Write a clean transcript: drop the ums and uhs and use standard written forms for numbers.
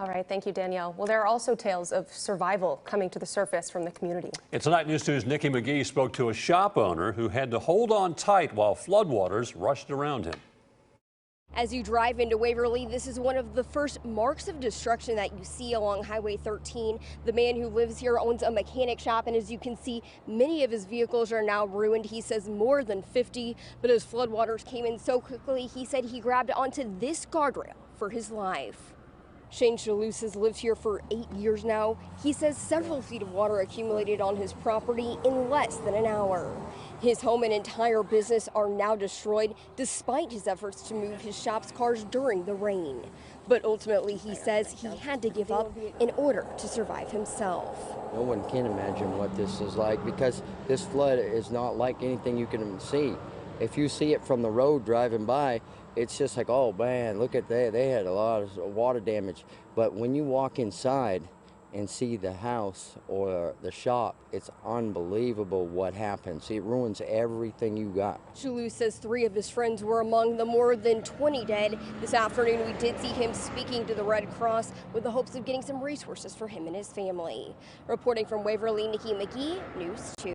All right, thank you, Danielle. Well, there are also tales of survival coming to the surface from the community. And tonight, News 2's Nikki McGee spoke to a shop owner who had to hold on tight while floodwaters rushed around him. As you drive into Waverly, this is one of the first marks of destruction that you see along Highway 13. The man who lives here owns a mechanic shop, and as you can see, many of his vehicles are now ruined. He says more than 50, but as floodwaters came in so quickly, he said he grabbed onto this guardrail for his life. Shane Chalous has lived here for 8 years now. He says several feet of water accumulated on his property in less than an hour. His home and entire business are now destroyed despite his efforts to move his shop's cars during the rain. But ultimately, he says he had to give up in order to survive himself. No one can imagine what this is like because this flood is not like anything you can see. If you see it from the road driving by, it's just like, oh man, look at that. They had a lot of water damage. But when you walk inside and see the house or the shop, it's unbelievable what happens. It ruins everything you got. Chalous says 3 of his friends were among the more than 20 dead. This afternoon, we did see him speaking to the Red Cross with the hopes of getting some resources for him and his family. Reporting from Waverly, Nikki McGee, News 2.